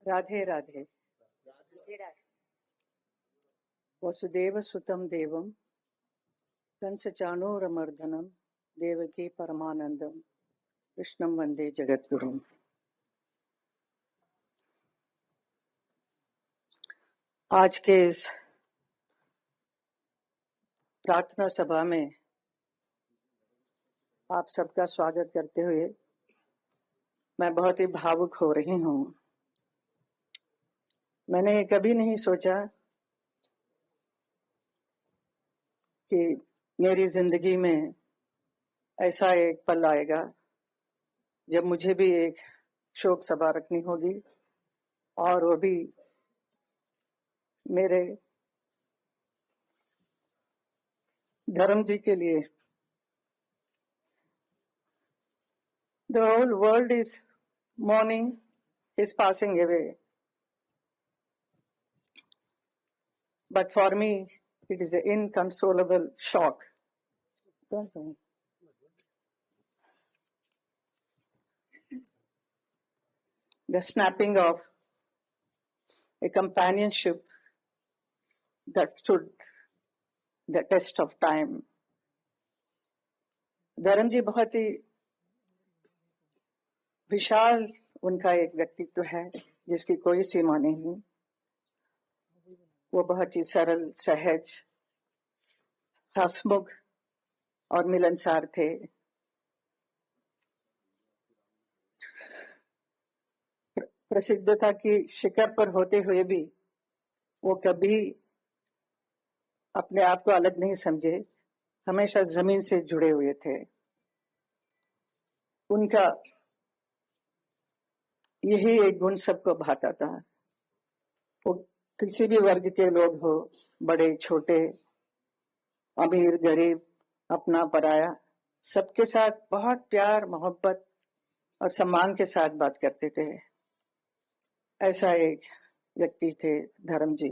राधे राधे। वसुदेव सुतं देवं कंसचाणूरमर्दनं देवकी परमानंदम कृष्णं वंदे जगद्गुरुम्। आज के इस प्रार्थना सभा में आप सबका स्वागत करते हुए मैं बहुत ही भावुक हो रही हूँ। मैंने कभी नहीं सोचा कि मेरी जिंदगी में ऐसा एक पल आएगा जब मुझे भी एक शोक सभा रखनी होगी, और वो भी मेरे धर्म जी के लिए। The whole world is mourning his passing away, but for me it is an inconsolable shock. The snapping of a companionship that stood the test of time. धर्म जी बहुत ही विशाल उनका एक व्यक्तित्व है जिसकी कोई सीमा नहीं। वो बहुत ही सरल, सहज, हंसमुख और मिलनसार थे। प्रसिद्धता की शिखर पर होते हुए भी वो कभी अपने आप को अलग नहीं समझे, हमेशा जमीन से जुड़े हुए थे। उनका यही एक गुण सबको भाता था। वो किसी भी वर्ग के लोग हो, बड़े छोटे, अमीर गरीब, अपना पराया, सबके साथ बहुत प्यार, मोहब्बत और सम्मान के साथ बात करते थे। ऐसा एक व्यक्ति थे धर्म जी।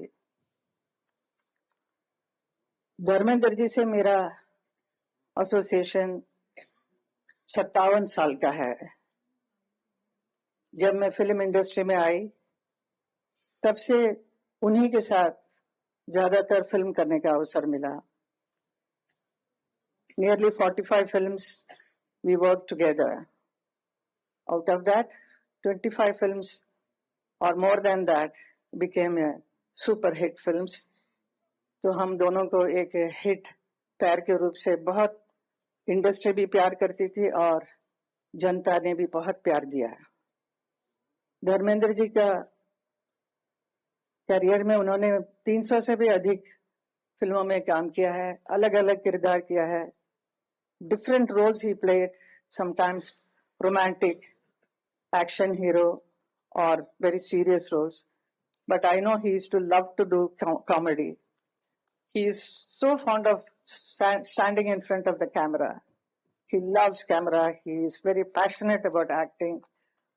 धर्मेंद्र जी से मेरा एसोसिएशन 57 साल का है। जब मैं फिल्म इंडस्ट्री में आई तब से उन्हीं के साथ ज्यादातर फिल्म करने का अवसर मिला। Nearly 45 films we worked together. Out of that, 25 films or more than that became a super hit films. तो हम दोनों को एक हिट पैर के रूप से बहुत इंडस्ट्री भी प्यार करती थी और जनता ने भी बहुत प्यार दिया। धर्मेंद्र जी का करियर में उन्होंने 300 से भी अधिक फिल्मों में काम किया है, अलग अलग किरदार किया है। Different roles he played, sometimes romantic, action hero और very serious roles, but I know he used to love to do comedy. He is so fond of standing in front of the camera. He loves camera. He is very passionate about acting.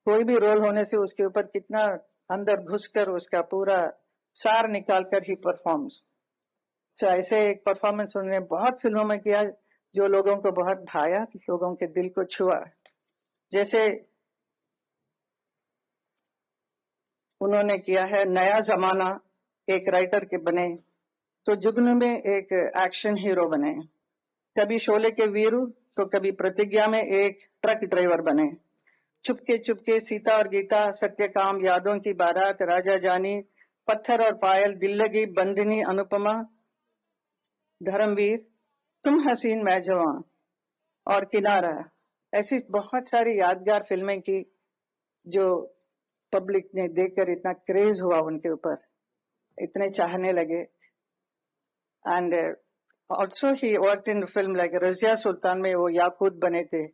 कोई भी role होने से उसके ऊपर कितना अंदर घुसकर उसका पूरा सार निकालकर ही परफॉर्म्स। तो ऐसे एक परफॉर्मेंस उन्होंने बहुत फिल्मों में किया जो लोगों को बहुत भाया, लोगों के दिल को छुआ। जैसे उन्होंने किया है नया जमाना, एक राइटर के बने, तो जुगनू में एक एक्शन हीरो बने, कभी शोले के वीरू तो कभी प्रतिज्ञा में एक ट्रक ड्राइवर बने, चुपके चुपके सीता और गीता, सत्यकाम, यादों की बारात, राजा जानी, पत्थर और पायल, दिल लगी, बंदिनी, अनुपमा, धर्मवीर, तुम हसीन मैं जवां और किनारा। ऐसी बहुत सारी यादगार फिल्में की जो पब्लिक ने देखकर इतना क्रेज हुआ उनके ऊपर, इतने चाहने लगे। And also he worked in film like Razia Sultan में वो याकूत बने थे,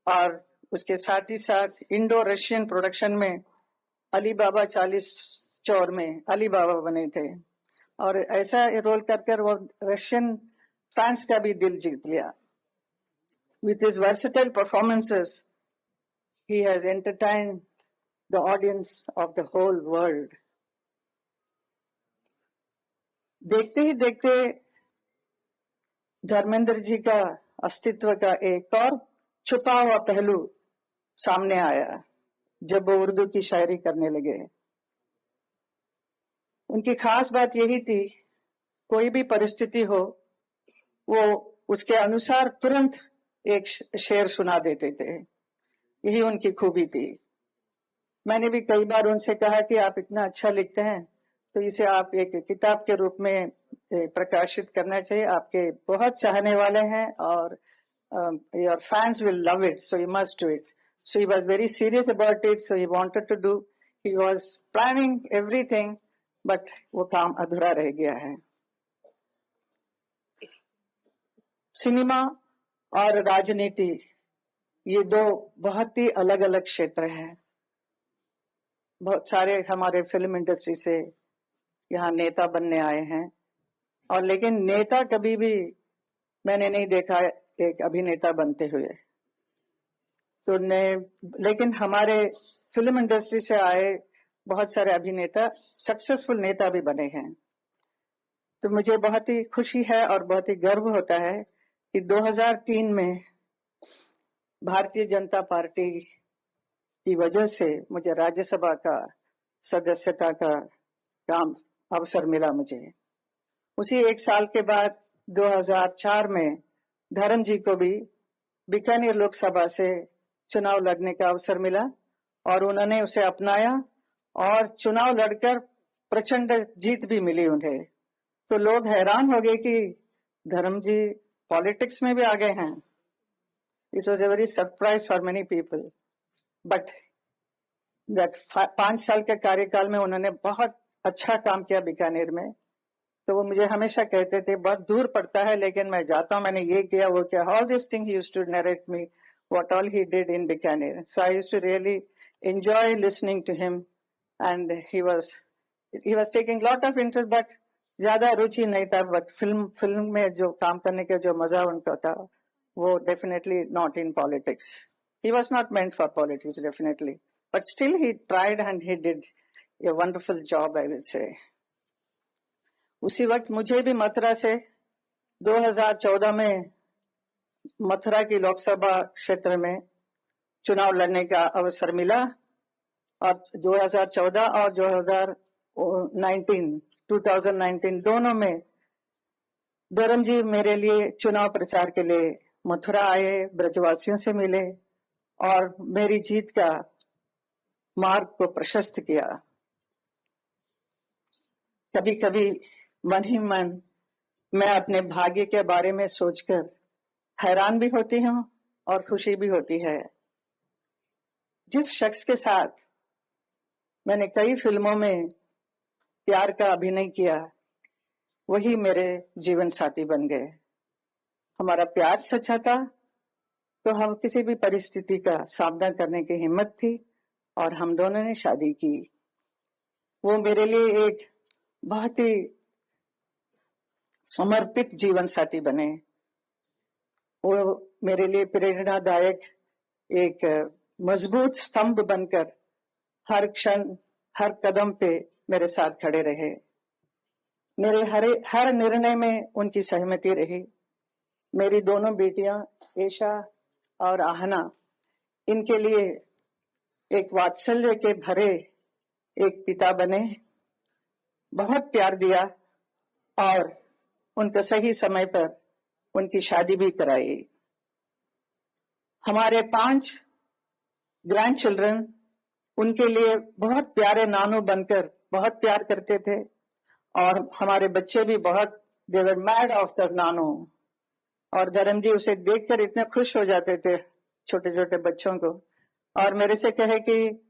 और उसके साथ ही साथ इंडो रशियन प्रोडक्शन में अली बाबा 40 चोर में अली बाबा बने थे, और ऐसा रोल कर वो रशियन फैंस का भी दिल जीत लिया। With his versatile performances, he has entertained the audience of the whole world. देखते ही देखते धर्मेंद्र जी का अस्तित्व का एक और छुपा हुआ पहलू सामने आया जब वो उर्दू की शायरी करने लगे। उनकी खास बात यही थी, कोई भी परिस्थिति हो वो उसके अनुसार तुरंत एक शेर सुना देते थे। यही उनकी खूबी थी। मैंने भी कई बार उनसे कहा कि आप इतना अच्छा लिखते हैं तो इसे आप एक किताब के रूप में प्रकाशित करना चाहिए। आपके बहुत चाहने वाले हैं और your fans will love it, so you must do it. So he was very serious about it, so he wanted to do. He was planning everything, but वो काम अधूरा रह गया है। सिनेमा और राजनीति ये दो बहुत ही अलग अलग क्षेत्र हैं। बहुत सारे हमारे फिल्म इंडस्ट्री से यहाँ नेता बनने आए हैं, और लेकिन नेता कभी भी मैंने नहीं देखा एक अभिनेता बनते हुए। तो लेकिन हमारे फिल्म इंडस्ट्री से आए बहुत सारे अभिनेता सक्सेसफुल नेता भी बने हैं। तो मुझे बहुत ही खुशी है और बहुत ही गर्व होता है कि 2003 में भारतीय जनता पार्टी की वजह से मुझे राज्यसभा का सदस्यता का काम अवसर मिला मुझे। उसी एक साल के बाद 2004 में धर्म जी को भी बीकानेर लोकसभा से चुनाव लड़ने का अवसर मिला और उन्होंने उसे अपनाया और चुनाव लड़कर प्रचंड जीत भी मिली उन्हें। तो लोग हैरान हो गए कि धर्म जी पॉलिटिक्स में भी आ गए हैं। It was a very surprise for many people, but that 5 साल के कार्यकाल में उन्होंने बहुत अच्छा काम किया बीकानेर में। तो वो मुझे हमेशा कहते थे बहुत दूर पड़ता है लेकिन मैं जाता हूँ, मैंने ये किया वो किया। All this thing he used to narrate me what all he did in Bikaner. So I used to really enjoy listening to him and he was taking lot of interest, but ज्यादा रुचि नहीं था। बट फिल्म में जो काम करने का जो मजा उनका था वो definitely not in politics. He was not meant for politics definitely, but still he tried and he did a wonderful job I will say. उसी वक्त मुझे भी मथुरा से 2014 में मथुरा की लोकसभा क्षेत्र में चुनाव लड़ने का अवसर मिला और 2014 और 2019 दोनों में धर्म जी मेरे लिए चुनाव प्रचार के लिए मथुरा आए, ब्रजवासियों से मिले और मेरी जीत का मार्ग को प्रशस्त किया। कभी कभी मन ही मन मैं अपने भाग्य के बारे में सोचकर हैरान भी होती हूँ और खुशी भी होती है। जिस शख्स के साथ मैंने कई फिल्मों में प्यार का अभिनय किया वही मेरे जीवन साथी बन गए। हमारा प्यार सच्चा था तो हम किसी भी परिस्थिति का सामना करने की हिम्मत थी और हम दोनों ने शादी की। वो मेरे लिए एक बहुत ही समर्पित जीवन साथी बने। वो मेरे लिए प्रेरणादायक एक मजबूत स्तंभ बनकर हर क्षण हर कदम पे मेरे साथ खड़े रहे। मेरे हर निर्णय में उनकी सहमति रही। मेरी दोनों बेटियां एशा और आहना इनके लिए एक वात्सल्य के भरे एक पिता बने, बहुत प्यार दिया और उनको सही समय पर उनकी शादी भी कराई। हमारे 5 ग्रैंड चिल्ड्रन उनके लिए बहुत प्यारे नानू बनकर बहुत प्यार करते थे और हमारे बच्चे भी बहुत दे वर मैड ऑफ द नानू। और धर्म जी उसे देखकर इतने खुश हो जाते थे छोटे छोटे बच्चों को, और मेरे से कहे कि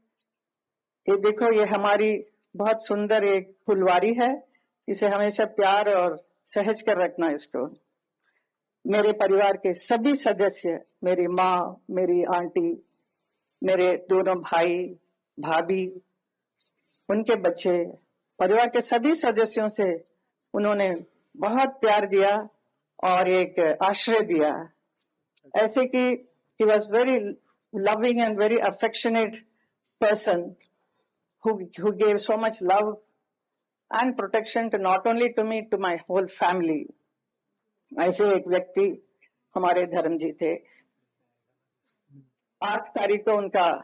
ये देखो ये हमारी बहुत सुंदर एक फुलवारी है, इसे हमेशा प्यार और सहज कर रखना इसको। मेरे परिवार के सभी सदस्य, मेरी माँ, मेरी आंटी, मेरे दोनों भाई भाभी, उनके बच्चे, परिवार के सभी सदस्यों से उन्होंने बहुत प्यार दिया और एक आश्रय दिया। ऐसे कि he was very loving and very affectionate person who gave so much love and protection to not only to me, to my whole family. ऐसे एक व्यक्ति हमारे धर्म जी थे। 8 तारीख को उनका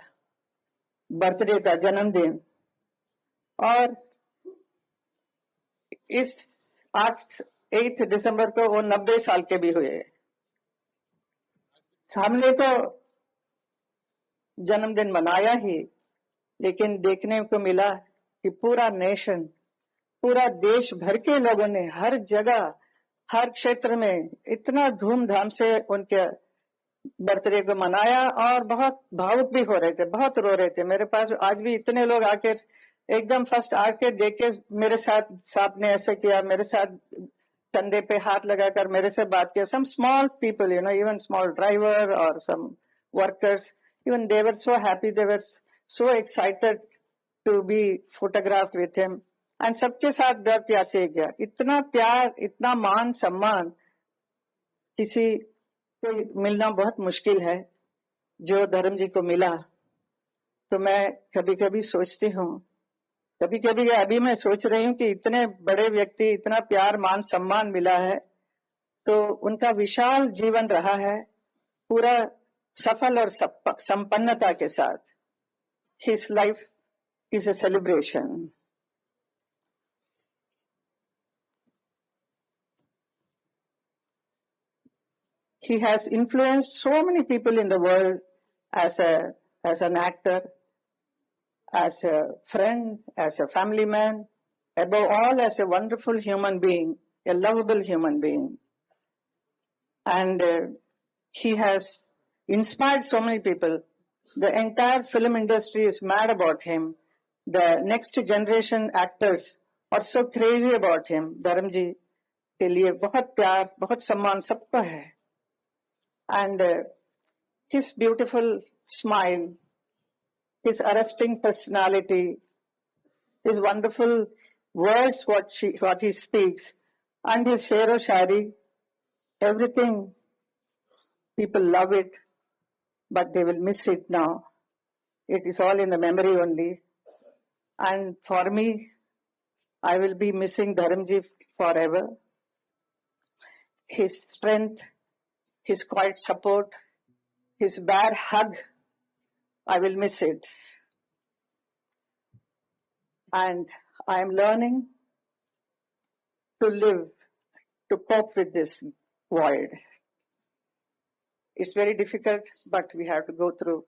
बर्थडे था, जन्मदिन, और इस 8 दिसंबर को वो 90 साल के भी हुए। हमने तो जन्मदिन मनाया ही, लेकिन देखने को मिला कि पूरा नेशन, पूरा देश भर के लोगों ने हर जगह, हर क्षेत्र में इतना धूमधाम से उनके बर्थडे को मनाया और बहुत भावुक भी हो रहे थे, बहुत रो रहे थे। मेरे पास आज भी इतने लोग आके एकदम फर्स्ट आके देख के मेरे साथ, साहब ने ऐसे किया, मेरे साथ कंधे पे हाथ लगाकर मेरे से बात किया। Some small people, even small driver or some workers, even they were so happy, they were so excited to be photographed with him. And सबके साथ डर प्यार से गया। इतना प्यार, इतना मान सम्मान किसी को मिलना बहुत मुश्किल है, जो धर्म जी को मिला। तो मैं कभी कभी सोचती हूँ, कभी कभी अभी मैं सोच रही हूँ कि इतने बड़े व्यक्ति, इतना प्यार मान सम्मान मिला है, तो उनका विशाल जीवन रहा है, पूरा सफल और संपन्नता के साथ। His life is a celebration. He has influenced so many people in the world as an actor, as a friend, as a family man, above all as a wonderful human being, a lovable human being. And he has inspired so many people. The entire film industry is mad about him. The next generation actors are so crazy about him. Dharamji के लिए बहुत प्यार, बहुत सम्मान सबका है. And his beautiful smile, his arresting personality, his wonderful words, what he speaks, and his share shari, everything, people love it, but they will miss it now. It is all in the memory only. And for me, I will be missing Dharamji forever. His strength, his quiet support, his bare hug, I will miss it. And I am learning to live, to cope with this void. It's very difficult, but we have to go through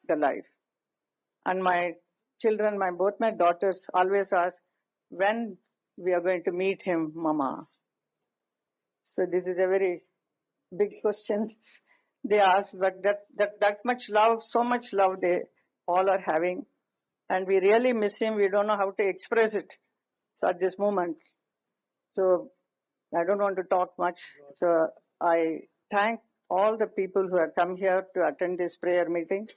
the life. And my children, both my daughters always ask, when we are going to meet him, Mama? So this is a very big question they ask, but that much love, so much love they all are having. And we really miss him. We don't know how to express it. So at this moment. So I don't want to talk much. So I thank all the people who have come here to attend this prayer meeting.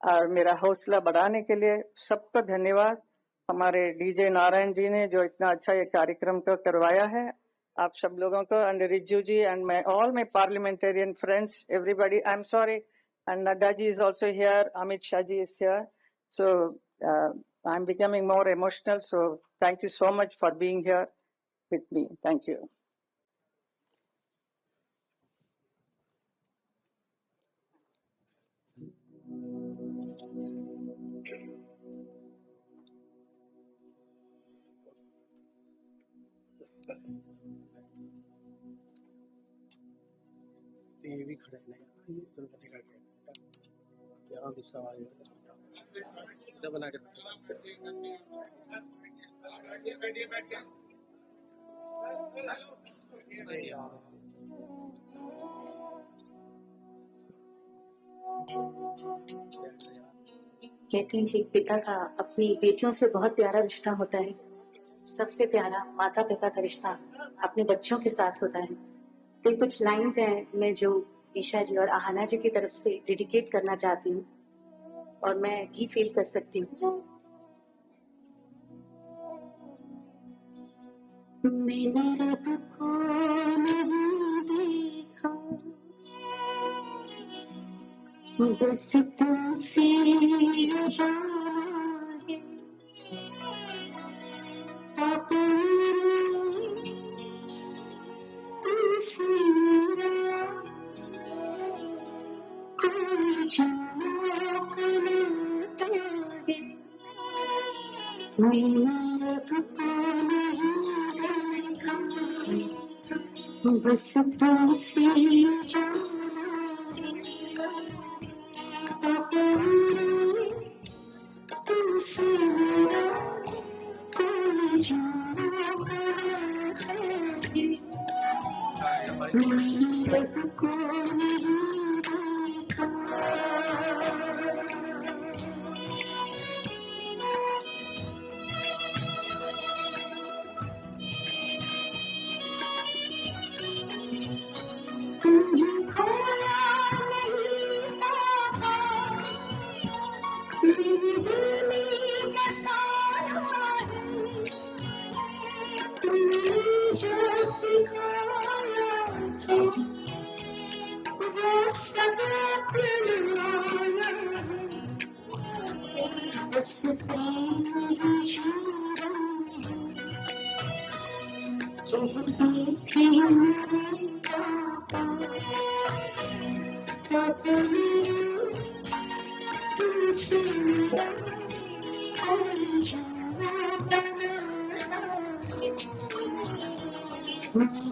और मेरा हौसला बढ़ाने के लिए सबको धन्यवाद. हमारे DJ Narayan ji ने जो इतना अच्छा ये कार्यक्रम को करवाया है, आप सब लोगों को, and Riju ji and all my parliamentarian friends, everybody. I'm sorry, and Nadda ji is also here. Amit Shah ji is here. So I'm becoming more emotional. So thank you so much for being here with me. Thank you. ये भी खड़े नहीं गणपति का यहाँ भी सवाल बना के कहते हैं कि पिता का अपनी बेटियों से बहुत प्यारा रिश्ता होता है. सबसे प्यारा माता पिता का रिश्ता अपने बच्चों के साथ होता है. तो कुछ लाइंस हैं मैं जो ईशा जी और आहाना जी की तरफ से डेडिकेट करना चाहती हूँ, और मैं भी फील कर सकती हूँ. मैंने रब को नहीं देखा, बस तुमसे जाना है. आप मेरे तुमसे मेरा कोई जाना करता है. मैंने रब को नहीं देखा, बस तुमसे जाना तुमसे मेरा कोई जाना है मेरी रब को नहीं देखा तुम्हें खोया नहीं पाता मेरे दिल में बसाया है तुमने जो सिखाया था वो सब अपनाया है बस प्रेम ही छोड़ा कहती थी मेरे पापा तुमसे मेरा कोई जाना है